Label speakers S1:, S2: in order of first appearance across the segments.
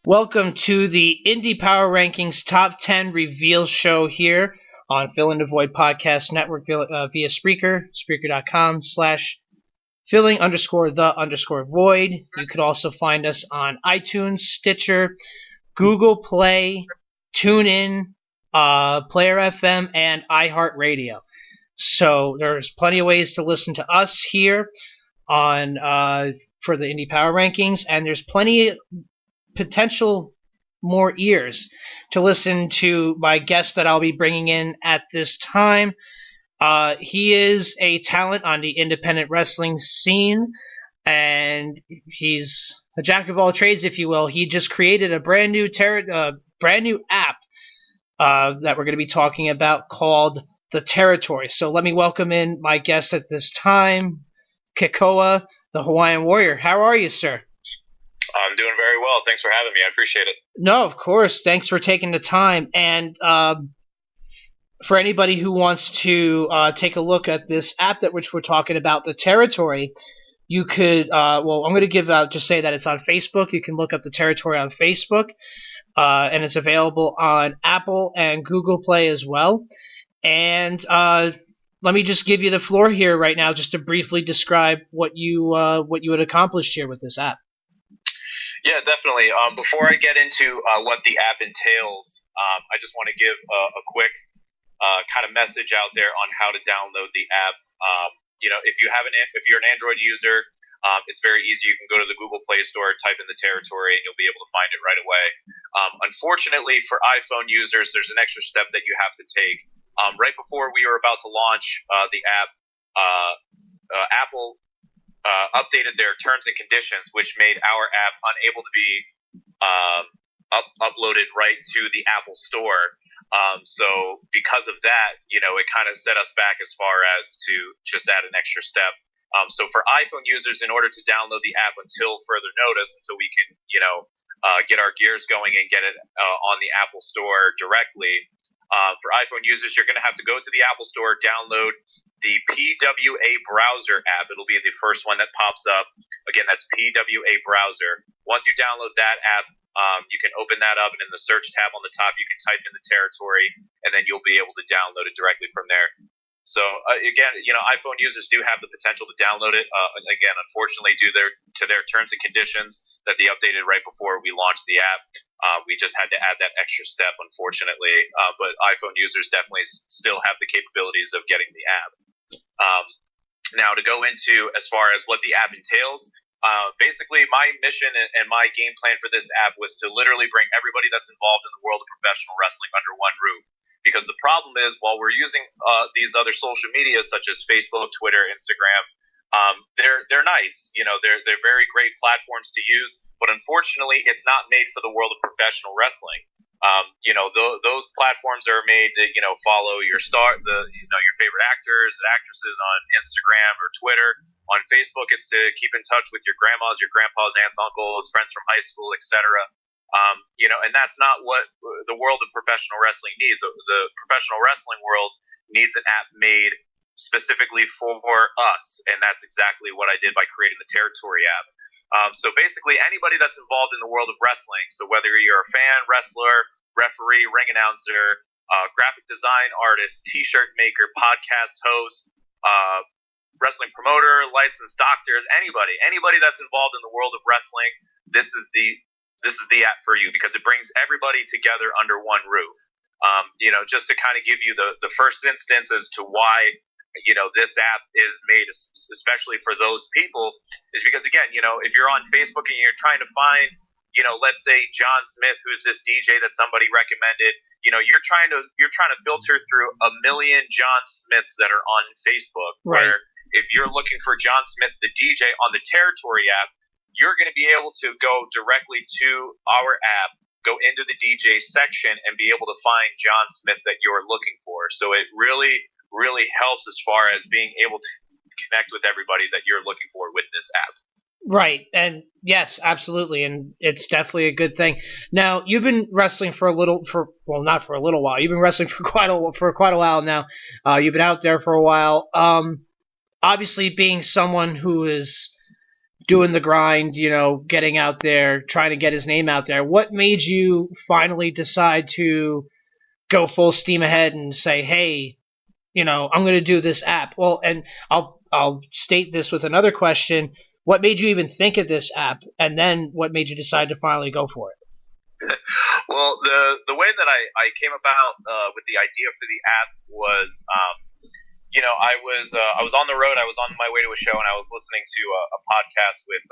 S1: Welcome to the Indy Power Rankings Top 10 Reveal Show here on Fill in the Void Podcast Network via Spreaker, Spreaker.com/filling_the_void. You could also find us on iTunes, Stitcher, Google Play, TuneIn, Player FM, and iHeartRadio. So there's plenty of ways to listen to us here on for the Indy Power Rankings, and there's plenty potential more ears to listen to my guest that I'll be bringing in at this time. He is a talent on the independent wrestling scene, and he's a jack of all trades, if you will. He just created a brand new app that we're going to be talking about called The Territory. So let me welcome in my guest at this time, Kekoa, the Hawaiian Warrior. How are you, sir?
S2: I'm doing very well. Thanks for having me. I appreciate it.
S1: No, of course. Thanks for taking the time. And for anybody who wants to take a look at this app that which we're talking about, The Territory, you could, I'm going to just say that it's on Facebook. You can look up The Territory on Facebook, and it's available on Apple and Google Play as well. And let me just give you the floor here right now just to briefly describe what you had accomplished here with this app.
S2: Yeah, definitely. Before I get into what the app entails, I just want to give a quick kind of message out there on how to download the app. If you're an Android user, it's very easy. You can go to the Google Play Store, type in The Territory, and you'll be able to find it right away. Unfortunately, for iPhone users, there's an extra step that you have to take. Right before we were about to launch the app, Apple updated their terms and conditions, which made our app unable to be uploaded right to the Apple Store. So because of that, it kind of set us back as far as to just add an extra step. So for iPhone users, in order to download the app until further notice, until we can, get our gears going and get it on the Apple Store directly, for iPhone users, you're going to have to go to the Apple Store, download the PWA browser app. It'll be the first one that pops up. Again, that's PWA browser. Once you download that app, you can open that up, and in the search tab on the top, you can type in The Territory, and then you'll be able to download it directly from there. So again, iPhone users do have the potential to download it. Again, unfortunately, due to their terms and conditions that they updated right before we launched the app, we just had to add that extra step, unfortunately. But iPhone users definitely still have the capabilities of getting the app. Now, to go into as far as what the app entails, basically my mission and my game plan for this app was to literally bring everybody that's involved in the world of professional wrestling under one roof. Because the problem is, while we're using these other social medias such as Facebook, Twitter, Instagram, they're nice. They're very great platforms to use. But unfortunately, it's not made for the world of professional wrestling. Those platforms are made to, follow your your favorite actors and actresses on Instagram or Twitter. On Facebook, it's to keep in touch with your grandmas, your grandpas, aunts, uncles, friends from high school, etc. And that's not what the world of professional wrestling needs. The professional wrestling world needs an app made specifically for us, and that's exactly what I did by creating the Territory app. So basically, anybody that's involved in the world of wrestling, so whether you're a fan, wrestler, referee, ring announcer, graphic design artist, t-shirt maker, podcast host, wrestling promoter, licensed doctors, anybody that's involved in the world of wrestling, this is the app for you, because it brings everybody together under one roof. Just to kind of give you the first instance as to why this app is made especially for those people, is because, again, if you're on Facebook and you're trying to find, let's say John Smith, who's this DJ that somebody recommended, you're trying to filter through a million John Smiths that are on Facebook.
S1: Right.
S2: Where if you're looking for John Smith, the DJ, on the Territory app, you're going to be able to go directly to our app, go into the DJ section, and be able to find John Smith that you're looking for. So it really helps as far as being able to connect with everybody that you're looking for with this app.
S1: Right, and yes, absolutely, and it's definitely a good thing. Now, you've been wrestling not for a little while. You've been wrestling for quite a while now. You've been out there for a while. Obviously, being someone who is doing the grind, getting out there, trying to get his name out there. What made you finally decide to go full steam ahead and say, hey, I'm going to do this app? Well, and I'll state this with another question. What made you even think of this app? And then what made you decide to finally go for it?
S2: Well, the way that I came about with the idea for the app was, I was on the road. I was on my way to a show, and I was listening to a podcast with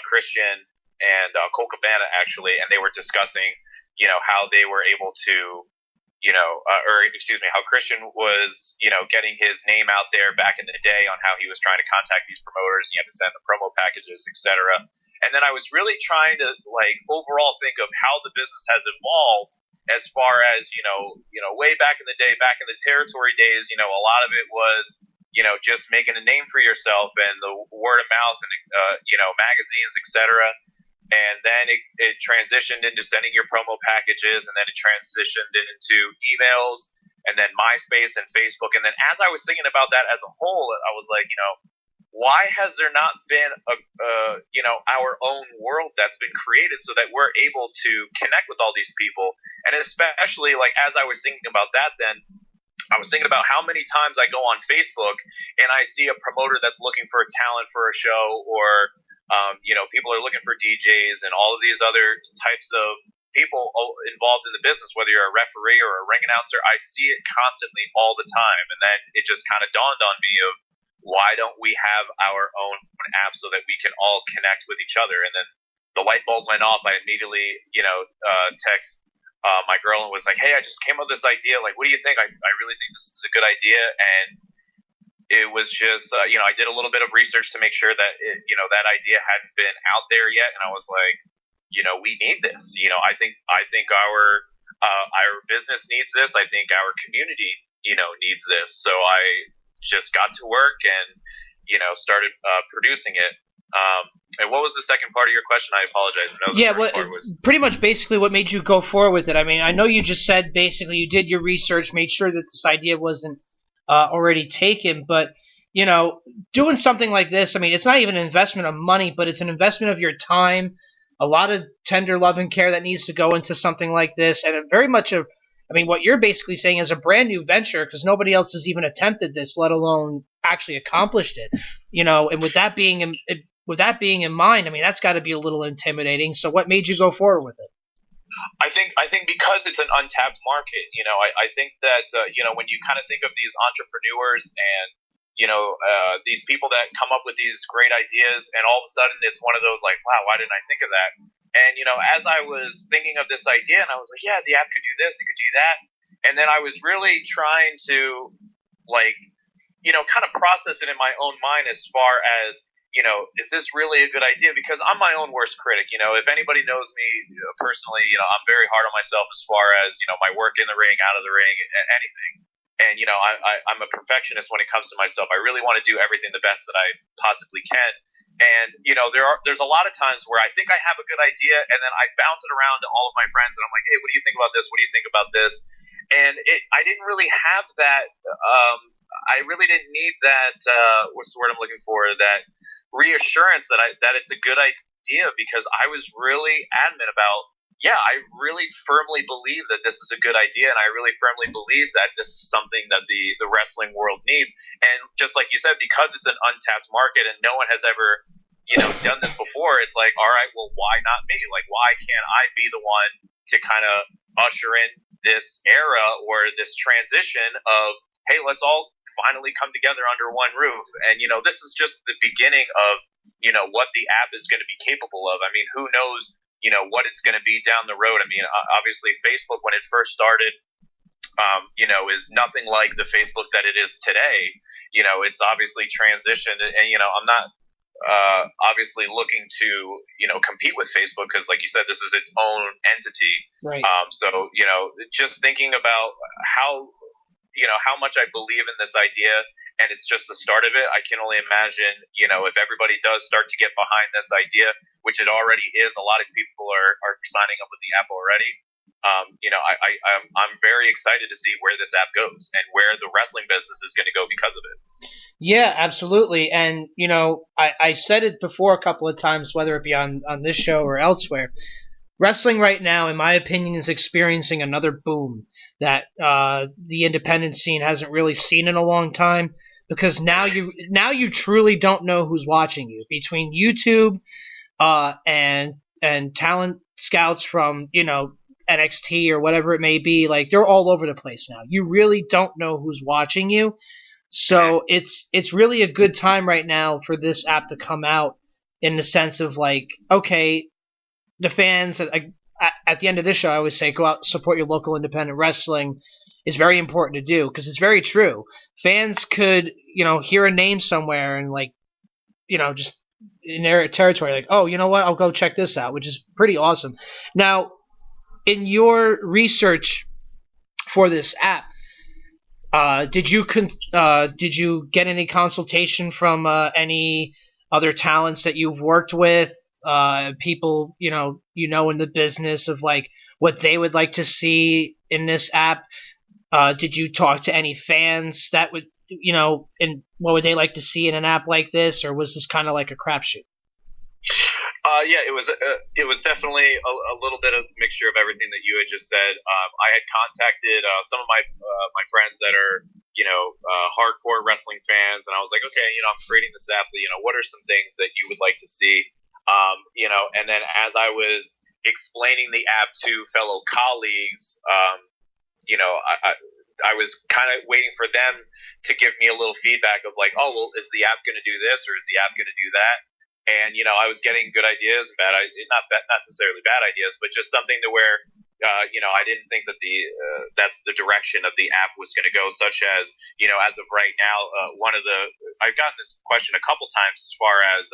S2: Christian and Kekoa Mana, actually, and they were discussing, how they were able to, how Christian was, getting his name out there back in the day on how he was trying to contact these promoters. He had to send the promo packages, etc. And then I was really trying to overall think of how the business has evolved as far as way back in the day, back in the territory days. A lot of it was just making a name for yourself and the word of mouth and magazines, etc. And then it transitioned into sending your promo packages, and then it transitioned into emails, and then MySpace and Facebook. And then as I was thinking about that as a whole, I was like, why has there not been our own world that's been created so that we're able to connect with all these people? And especially as I was thinking about that, then I was thinking about how many times I go on Facebook and I see a promoter that's looking for a talent for a show, or people are looking for DJs and all of these other types of people involved in the business, whether you're a referee or a ring announcer. I see it constantly all the time. And then it just kind of dawned on me of, why don't we have our own app so that we can all connect with each other? And then the light bulb went off. I immediately, text my girl and was like, hey, I just came up with this idea. Like, what do you think? I really think this is a good idea. And it was just, I did a little bit of research to make sure that, that idea hadn't been out there yet. And I was like, we need this. I think our business needs this. I think our community, needs this. So I just got to work and, started producing it. And what was the second part of your question? I apologize. No,
S1: yeah, pretty much basically what made you go forward with it. I mean, I know you just said basically you did your research, made sure that this idea wasn't already taken, but doing something like this, I mean, it's not even an investment of money, but it's an investment of your time, a lot of tender love and care that needs to go into something like this, and very much what you're basically saying is a brand new venture, because nobody else has even attempted this, let alone actually accomplished it. And with that being in mind, I mean, that's got to be a little intimidating. So what made you go forward with it?
S2: I think because it's an untapped market, I think that when you kind of think of these entrepreneurs and these people that come up with these great ideas, and all of a sudden it's one of those like, wow, why didn't I think of that? And as I was thinking of this idea, and I was like, yeah, the app could do this, it could do that, and then I was really trying to kind of process it in my own mind as far as, is this really a good idea? Because I'm my own worst critic. If anybody knows me personally, I'm very hard on myself as far as, my work in the ring, out of the ring, anything. And, I'm a perfectionist when it comes to myself. I really want to do everything the best that I possibly can. And, there's a lot of times where I think I have a good idea, and then I bounce it around to all of my friends, and I'm like, hey, what do you think about this? What do you think about this? And I didn't really have that, I really didn't need that, what's the word I'm looking for, that reassurance that it's a good idea, because I was really adamant about, I really firmly believe that this is a good idea, and I really firmly believe that this is something that the wrestling world needs. And just like you said, because it's an untapped market and no one has ever, done this before, it's like, all right, well, why not me? Like, why can't I be the one to kind of usher in this era or this transition of, hey, let's all finally come together under one roof? And, this is just the beginning of, what the app is going to be capable of. I mean, who knows, what it's going to be down the road. I mean, obviously Facebook, when it first started, is nothing like the Facebook that it is today. It's obviously transitioned, and, I'm not obviously looking to, compete with Facebook, because like you said, this is its own entity.
S1: Right.
S2: So, just thinking about how much I believe in this idea, and it's just the start of it. I can only imagine, if everybody does start to get behind this idea, which it already is, a lot of people are signing up with the app already. I'm very excited to see where this app goes and where the wrestling business is going to go because of it.
S1: Yeah, absolutely. And, I said it before a couple of times, whether it be on this show or elsewhere. Wrestling right now, in my opinion, is experiencing another boom that the independent scene hasn't really seen in a long time. Because now you truly don't know who's watching you between YouTube and talent scouts from NXT or whatever it may be. Like, they're all over the place now. You really don't know who's watching you. So it's really a good time right now for this app to come out, in the sense of, like, okay, the fans at the end of this show, I always say, go out and support your local independent wrestling is very important to do, because it's very true. Fans could, hear a name somewhere and, like, just in their territory, like, oh, you know what, I'll go check this out, which is pretty awesome. Now, in your research for this app, did you get any consultation from any other talents that you've worked with? People in the business, of like what they would like to see in this app. Did you talk to any fans that would and what would they like to see in an app like this, or was this kind of like a crapshoot?
S2: Yeah, it was definitely a little bit of a mixture of everything that you had just said. I had contacted some of my friends that are hardcore wrestling fans, and I was like, okay, I'm creating this app. What are some things that you would like to see? And then as I was explaining the app to fellow colleagues, I was kind of waiting for them to give me a little feedback of like, oh, well, is the app going to do this, or is the app going to do that? And I was getting good ideas and not necessarily bad ideas, but just something to where I didn't think that that's the direction of the app was going to go. Such as as of right now, I've gotten this question a couple times as far as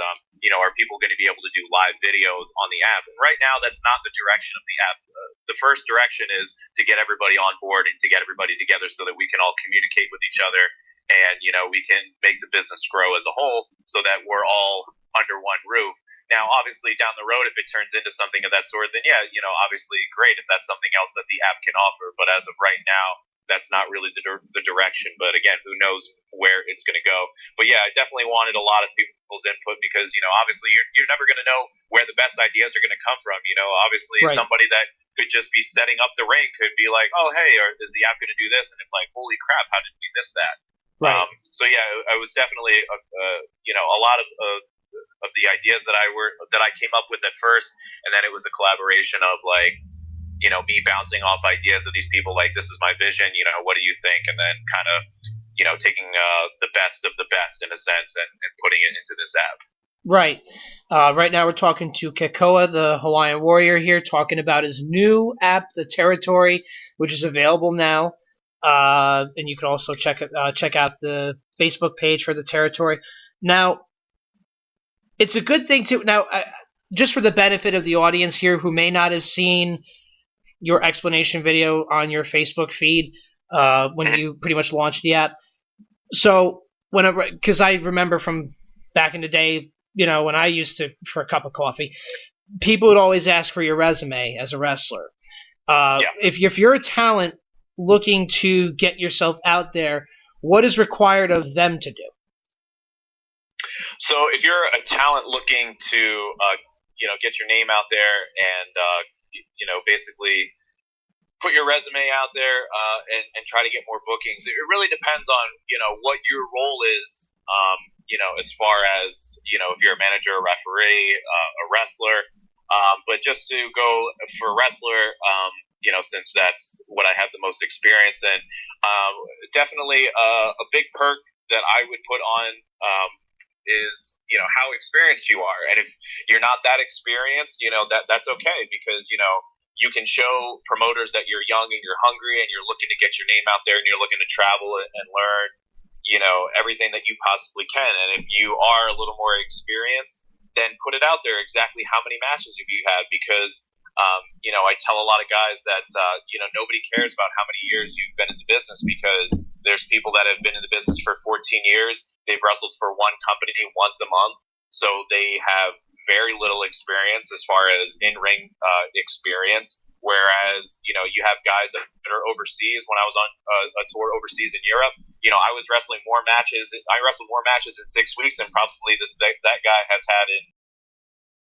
S2: are people going to be able to do live videos on the app? And right now, that's not the direction of the app. The first direction is to get everybody on board and to get everybody together so that we can all communicate with each other, and we can make the business grow as a whole, so that we're all under one roof. Now, obviously, down the road, if it turns into something of that sort, then yeah, obviously, great if that's something else that the app can offer. But as of right now, that's not really the direction. But again, who knows where it's going to go? But yeah, I definitely wanted a lot of people's input, because obviously, you're never going to know where the best ideas are going to come from. Obviously,
S1: Right.
S2: Somebody that could just be setting up the ring could be like, oh, hey, is the app going to do this? And it's like, holy crap, how did we miss that?
S1: Right.
S2: So yeah, I was definitely a lot of the ideas that I came up with at first, and then it was a collaboration of like me bouncing off ideas of these people, like, this is my vision, what do you think, and then kind of taking the best of the best in a sense, and putting it into this app.
S1: Right. Right now we're talking to Kekoa, the Hawaiian Warrior, here, talking about his new app, The Territory, which is available now. And you can also check out the Facebook page for The Territory. Now, it's a good thing to now, just for the benefit of the audience here who may not have seen your explanation video on your Facebook feed when you pretty much launched the app. So because I remember from back in the day, when I used to, for a cup of coffee, people would always ask for your resume as a wrestler. If you're a talent looking to get yourself out there, what is required of them to do?
S2: So if you're a talent looking to get your name out there and basically put your resume out there and try to get more bookings, it really depends on what your role is. As far as if you're a manager, a referee, a wrestler, but just to go for a wrestler, since that's what I have the most experience in, definitely a big perk that I would put on is how experienced you are. And if you're not that experienced, that's okay, because you can show promoters that you're young and you're hungry and you're looking to get your name out there and you're looking to travel and learn everything that you possibly can. And if you are a little more experienced, then put it out there exactly how many matches have you had, because I tell a lot of guys that nobody cares about how many years you've been in the business, because there's people that have been in the business for 14 years. They've wrestled for one company once a month, so they have very little experience as far as in-ring experience. Whereas, you know, you have guys that are overseas. When I was on a tour overseas in Europe, you know, I was wrestling more matches. I wrestled more matches in 6 weeks than probably that guy has had in